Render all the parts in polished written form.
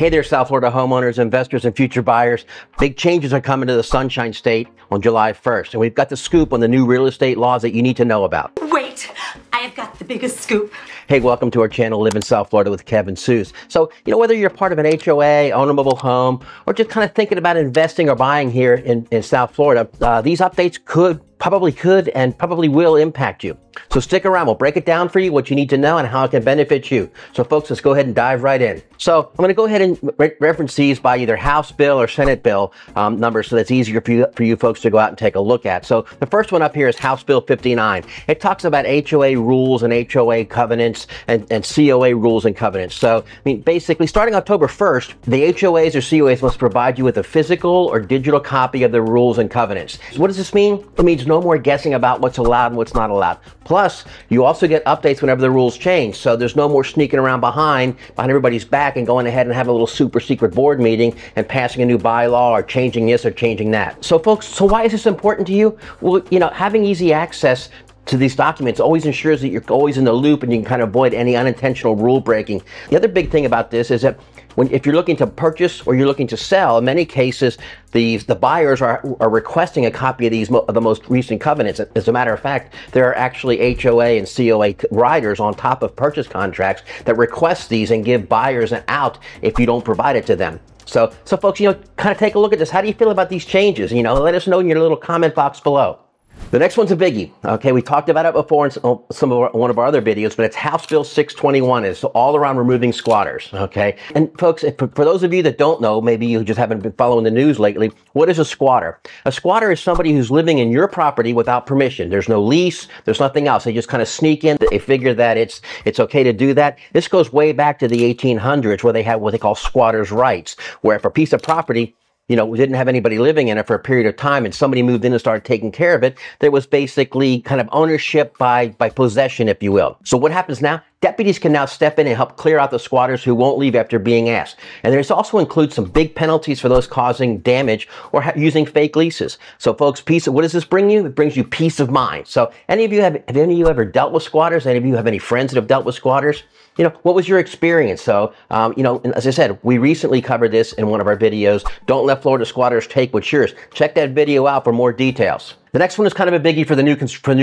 Hey there, South Florida homeowners, investors, and future buyers. Big changes are coming to the Sunshine State on July 1st, and we've got the scoop on the new real estate laws that you need to know about. Wait, I have got the biggest scoop. Hey, welcome to our channel, Live in South Florida with Kevin Seuss. So, whether you're part of an HOA, own a mobile home, or just kind of thinking about investing or buying here in South Florida, these updates probably could and probably will impact you. So stick around. We'll break it down for you, what you need to know and how it can benefit you. So folks, let's go ahead and dive right in. So I'm going to go ahead and reference these by either House bill or Senate bill numbers, so that's easier for you folks to go out and take a look at. So the first one up here is House Bill 59. It talks about HOA rules and HOA covenants and COA rules and covenants. So, basically starting October 1st, the HOAs or COAs must provide you with a physical or digital copy of the rules and covenants. So what does this mean? It means no more guessing about what's allowed and what's not allowed. Plus, you also get updates whenever the rules change. So there's no more sneaking around behind everybody's back and going ahead and having a little super secret board meeting and passing a new bylaw or changing this or changing that. So folks, why is this important to you? Well, having easy access to these documents always ensures that you're always in the loop and you can kind of avoid any unintentional rule breaking. The other big thing about this is that if you're looking to purchase or you're looking to sell, in many cases, the buyers are requesting a copy of the most recent covenants. As a matter of fact, there are actually HOA and COA riders on top of purchase contracts that request these and give buyers an out if you don't provide it to them. So folks, kind of take a look at this. How do you feel about these changes? Let us know in your little comment box below. The next one's a biggie. Okay, we talked about it before in one of our other videos, but it's House Bill 621. It's all around removing squatters. Okay, and folks, for those of you that don't know, maybe you just haven't been following the news lately, what is a squatter? A squatter is somebody who's living in your property without permission. There's no lease, there's nothing else. They just kind of sneak in. They figure that it's okay to do that. This goes way back to the 1800s, where they had what they call squatters' rights, where if a piece of property we didn't have anybody living in it for a period of time and somebody moved in and started taking care of it, there was basically kind of ownership by possession, if you will. So what happens now? Deputies can now step in and help clear out the squatters who won't leave after being asked. And there's also includes some big penalties for those causing damage or using fake leases. So folks, what does this bring you? It brings you peace of mind. So have any of you ever dealt with squatters? Any of you have any friends that have dealt with squatters? What was your experience? So, as I said, we recently covered this in one of our videos. Don't let Florida squatters take what's yours. Check that video out for more details. The next one is kind of a biggie for the new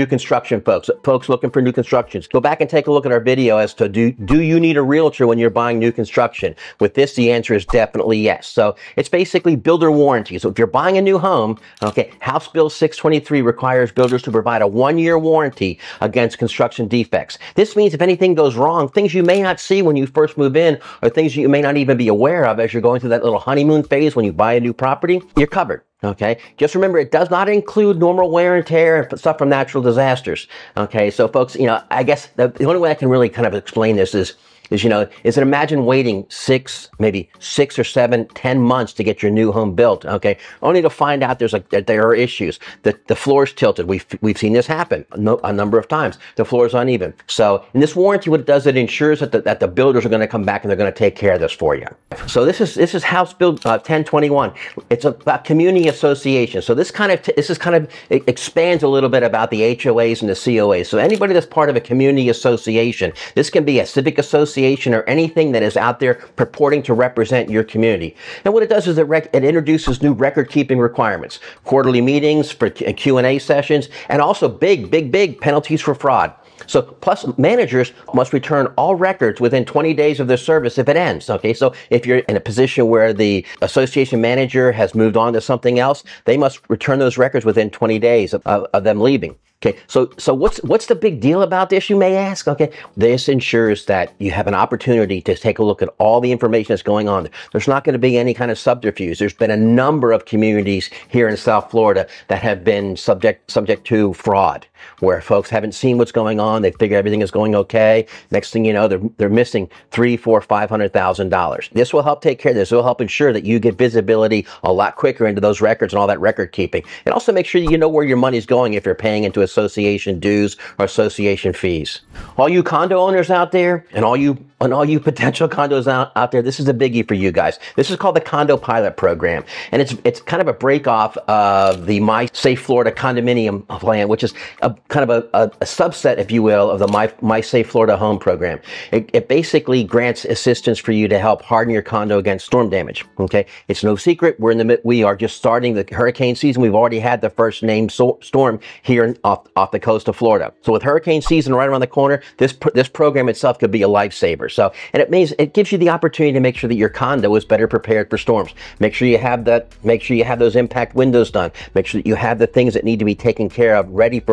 construction folks looking for new constructions. Go back and take a look at our video as to do you need a realtor when you're buying new construction? With this, the answer is definitely yes. So it's basically builder warranty. So if you're buying a new home, okay, House Bill 623 requires builders to provide a 1-year warranty against construction defects. This means if anything goes wrong, things you may not see when you first move in or things you may not even be aware of as you're going through that little honeymoon phase when you buy a new property, you're covered. Okay, just remember it does not include normal wear and tear and stuff from natural disasters. Okay, so folks, I guess the only way I can really kind of explain this is imagine waiting 6 or 7, 10 months to get your new home built, okay, only to find out that there are issues. The floor's tilted. We've seen this happen a number of times. The floor's uneven. So in this warranty, what it does, it ensures that the builders are going to come back and they're going to take care of this for you. So this is House Bill 1021. It's about community association. So this kind of expands a little bit about the HOAs and the COAs. So anybody that's part of a community association, this can be a civic association or anything that is out there purporting to represent your community. And what it does is it introduces new record-keeping requirements, quarterly meetings for Q&A sessions, and also big penalties for fraud. So plus managers must return all records within 20 days of their service if it ends. Okay, so if you're in a position where the association manager has moved on to something else, they must return those records within 20 days of them leaving. Okay, so what's the big deal about this, you may ask? Okay, this ensures that you have an opportunity to take a look at all the information that's going on. There's not going to be any kind of subterfuge. There's been a number of communities here in South Florida that have been subject to fraud, where folks haven't seen what's going on. They figure everything is going okay. Next thing you know, they're missing $300,000, $400,000, $500,000. This will help take care of this. It will help ensure that you get visibility a lot quicker into those records and all that record keeping. And also make sure that you know where your money's going if you're paying into association dues or association fees. All you condo owners out there and all you on all you potential condos out there, this is a biggie for you guys. This is called the Condo Pilot Program, and it's kind of a break off of the My Safe Florida condominium plan, which is a kind of a subset, if you will, of the My Safe Florida Home Program. It basically grants assistance for you to help harden your condo against storm damage. Okay, it's no secret we are just starting the hurricane season. We've already had the first named storm here off the coast of Florida. So with hurricane season right around the corner, this program itself could be a lifesaver. So, and it gives you the opportunity to make sure that your condo is better prepared for storms. Make sure you have those impact windows done. Make sure that you have the things that need to be taken care of, ready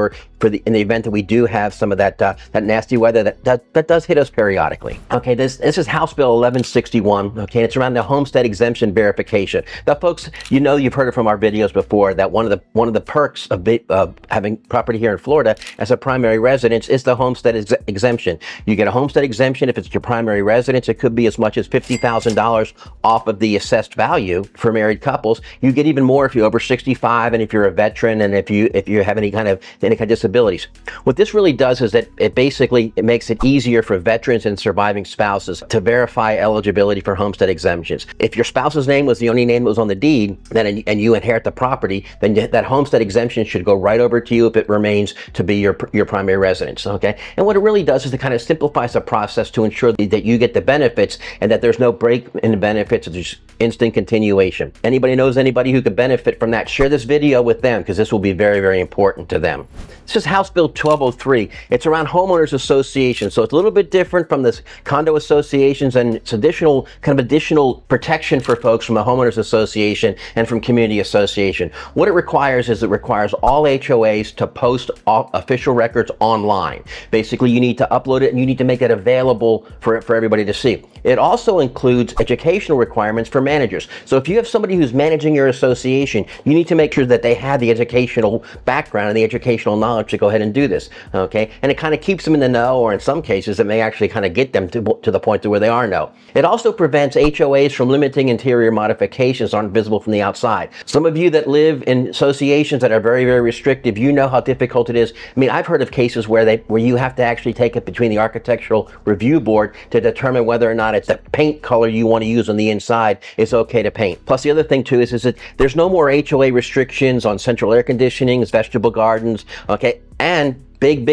in the event that we do have some of that nasty weather that does hit us periodically. Okay, this is House Bill 1161. Okay, and it's around the Homestead Exemption verification. Now, folks, you've heard it from our videos before that one of the perks of having property here in Florida as a primary residence is the Homestead Exemption. You get a Homestead Exemption if it's your primary residence. It could be as much as $50,000 off of the assessed value for married couples. You get even more if you're over 65 and if you're a veteran and if you have any kind of disabilities. What this really does is that it makes it easier for veterans and surviving spouses to verify eligibility for homestead exemptions. If your spouse's name was the only name that was on the deed, and you inherit the property, then that homestead exemption should go right over to you if it remains to be your primary residence. Okay, and what it really does is it kind of simplifies the process to ensure that you get the benefits and that there's no break in the benefits. There's instant continuation. Anybody knows anybody who could benefit from that, share this video with them, because this will be very, very important to them. This is House Bill 1203. It's around homeowners associations, so it's a little bit different from the condo associations, and it's additional protection for folks from the homeowners association and from community association. What it requires is all HOAs to post official records online. Basically, you need to upload it and you need to make it available for everybody to see. It also includes educational requirements for managers. So if you have somebody who's managing your association, you need to make sure that they have the educational background and the educational knowledge to go ahead and do this. Okay, and it kind of keeps them in the know, or in some cases, it may actually kind of get them to the point to where they are know. It also prevents HOAs from limiting interior modifications aren't visible from the outside. Some of you that live in associations that are very, very restrictive, you know how difficult it is. I mean, I've heard of cases where you have to actually take it between the Architectural Review Board to determine whether or not it's the paint color you want to use on the inside is okay to paint. Plus, the other thing too is that there's no more HOA restrictions on central air conditioning, vegetable gardens, okay, and big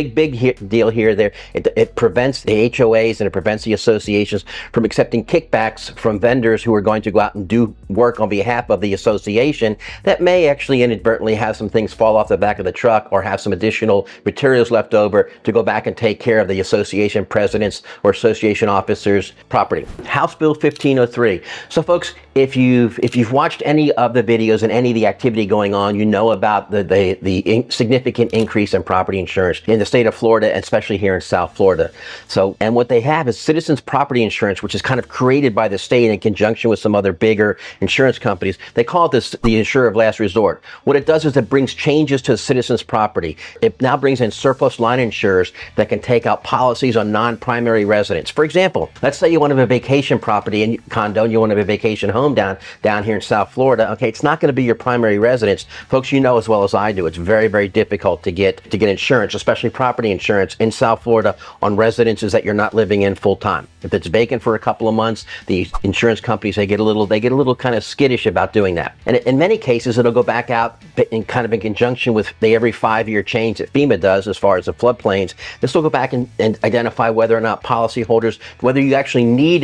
deal here. It prevents the HOAs and it prevents the associations from accepting kickbacks from vendors who are going to go out and do work on behalf of the association that may actually inadvertently have some things fall off the back of the truck or have some additional materials left over to go back and take care of the association president's or association officers' property. House Bill 1503. So folks, if you've watched any of the videos and any of the activity going on, you know about the significant increase in property insurance in the state of Florida, especially here in South Florida. So, and what they have is Citizens Property Insurance, which is kind of created by the state in conjunction with some other bigger insurance companies. They call it the insurer of last resort. What it does is it brings changes to citizens' property. It now brings in surplus line insurers that can take out policies on non-primary residents. For example, let's say you want to have a vacation property and condo, and you want to have a vacation home down here in South Florida. Okay, it's not going to be your primary residence. Folks, you know as well as I do, it's very, very difficult to get insurance, especially property insurance in South Florida on residences that you're not living in full time. If it's vacant for a couple of months, the insurance companies, they get a little kind of skittish about doing that. And in many cases, it'll go back out in conjunction with the every 5-year change that FEMA does as far as the floodplains. This will go back and identify whether or not policyholders, whether you actually need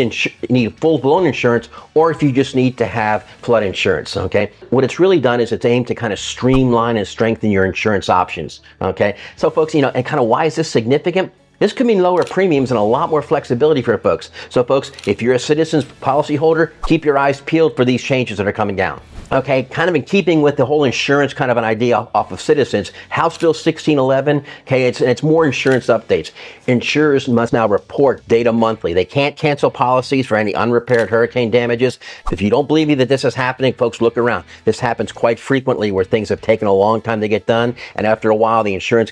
full-blown insurance or if you just need to have flood insurance. Okay, what it's really done is it's aimed to kind of streamline and strengthen your insurance options. Okay, so folks, and kind of why is this significant? This could mean lower premiums and a lot more flexibility for folks. So folks, if you're a Citizens policyholder, keep your eyes peeled for these changes that are coming down. Okay, kind of in keeping with the whole insurance kind of an idea off of Citizens, House Bill 1611, okay, it's more insurance updates. Insurers must now report data monthly. They can't cancel policies for any unrepaired hurricane damages. If you don't believe me that this is happening, folks, look around. This happens quite frequently where things have taken a long time to get done, and after a while, the insurance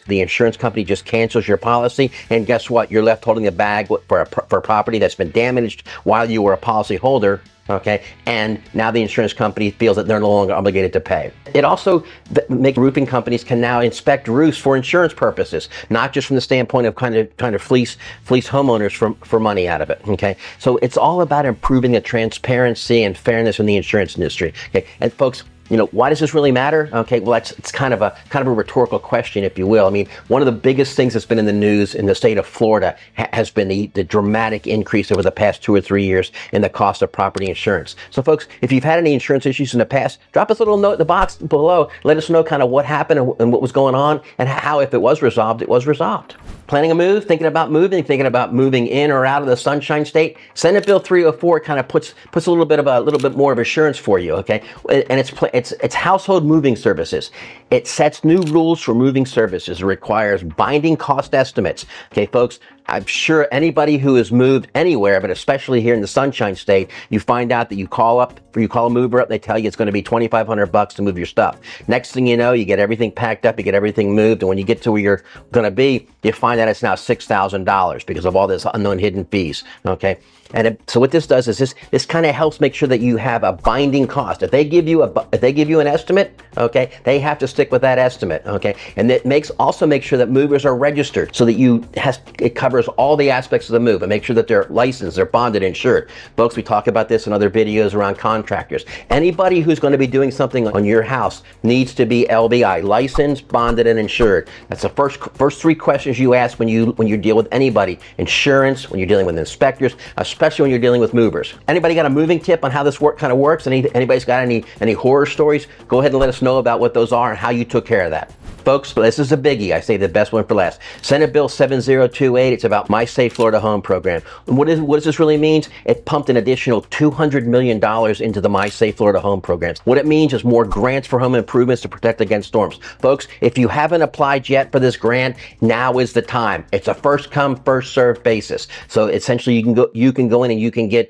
company just cancels your policy, and and guess what? You're left holding the bag for a property that's been damaged while you were a policyholder. Okay, and now the insurance company feels that they're no longer obligated to pay. It also makes roofing companies can now inspect roofs for insurance purposes, not just from the standpoint of kind of fleece homeowners for money out of it. Okay, so it's all about improving the transparency and fairness in the insurance industry. Okay, and folks, you know, why does this really matter? Okay, well, it's kind of a rhetorical question, if you will. I mean, one of the biggest things that's been in the news in the state of Florida has been the dramatic increase over the past 2 or 3 years in the cost of property insurance. So, folks, if you've had any insurance issues in the past, drop us a little note in the box below. Let us know kind of what happened and what was going on, and how, if it was resolved, it was resolved. Planning a move, thinking about moving in or out of the Sunshine State? Senate Bill 304 kind of puts a little bit more of assurance for you, okay? And it's household moving services. It sets new rules for moving services. It requires binding cost estimates. Okay, folks, I'm sure anybody who has moved anywhere, but especially here in the Sunshine State, you find out that you call a mover up, they tell you it's going to be $2,500 to move your stuff. Next thing you know, you get everything packed up, you get everything moved, and when you get to where you're going to be, you find out it's now $6,000 because of all this unknown hidden fees. Okay, and so what this does is this kind of helps make sure that you have a binding cost. If they give you an estimate, okay, they have to stick with that estimate. Okay, and it also makes sure that movers are registered so that it covers all the aspects of the move and make sure that they're licensed, they're bonded, insured. Folks, we talk about this in other videos around contractors. Anybody who's going to be doing something on your house needs to be LBI, licensed, bonded, and insured. That's the first 3 questions you ask when you deal with anybody. Insurance, when you're dealing with inspectors, especially when you're dealing with movers. Anybody got a moving tip on how this kind of works? Anybody's got any horror stories? Go ahead and let us know about what those are and how you took care of that. Folks, this is a biggie. I say the best one for last. Senate Bill 7028. It's about My Safe Florida Home program. And what does this really mean? It pumped an additional $200 million into the My Safe Florida Home programs. What it means is more grants for home improvements to protect against storms. Folks, if you haven't applied yet for this grant, now is the time. It's a first come, first served basis. So essentially, you can go in and you can get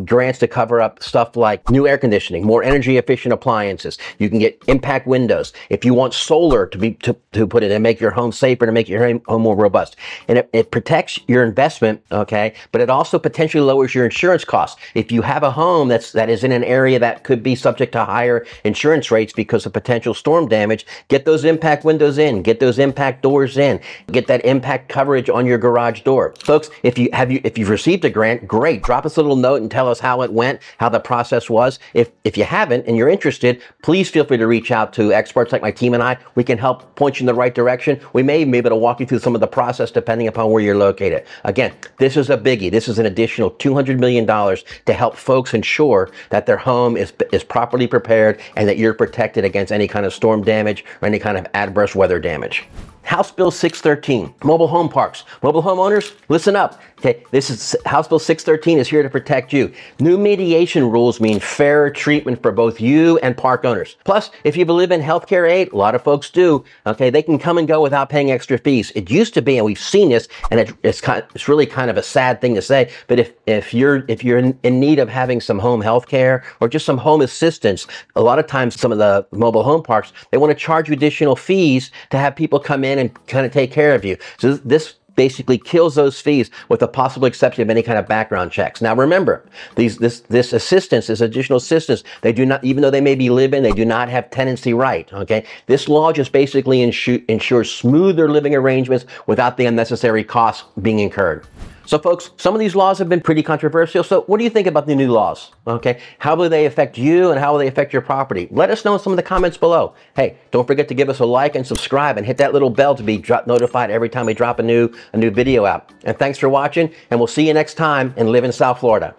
grants to cover up stuff like new air conditioning, more energy efficient appliances. You can get impact windows. If you want solar to put in and make your home safer, to make your home more robust. And it protects your investment, okay, but it also potentially lowers your insurance costs. If you have a home that is in an area that could be subject to higher insurance rates because of potential storm damage, get those impact windows in, get those impact doors in, get that impact coverage on your garage door. Folks, if you've received a grant, great. Drop us a little note and tell us how it went, how the process was. If you haven't and you're interested, please feel free to reach out to experts like my team and I. We can help point you in the right direction. We may be able to walk you through some of the process depending upon where you're located. Again, this is a biggie. This is an additional $200 million to help folks ensure that their home is properly prepared and that you're protected against any kind of storm damage or any kind of adverse weather damage. House Bill 613, mobile home parks. Mobile homeowners, listen up. Okay, this is House Bill 613 is here to protect you. New mediation rules mean fairer treatment for both you and park owners. Plus, if you believe in healthcare aid, a lot of folks do, okay, they can come and go without paying extra fees. It used to be, and we've seen this, and it's really kind of a sad thing to say, but if you're in need of having some home health care or just some home assistance, a lot of times some of the mobile home parks, they want to charge you additional fees to have people come in and kind of take care of you. So this basically kills those fees with the possible exception of any kind of background checks. Now remember, this assistance, this additional assistance, they do not, even though they may be live-in, they do not have tenancy right, okay? This law just basically ensures smoother living arrangements without the unnecessary costs being incurred. So folks, some of these laws have been pretty controversial. So what do you think about the new laws? Okay, how will they affect you and how will they affect your property? Let us know in some of the comments below. Hey, don't forget to give us a like and subscribe and hit that little bell to be notified every time we drop a new video out. And thanks for watching, and we'll see you next time in Livin, South Florida.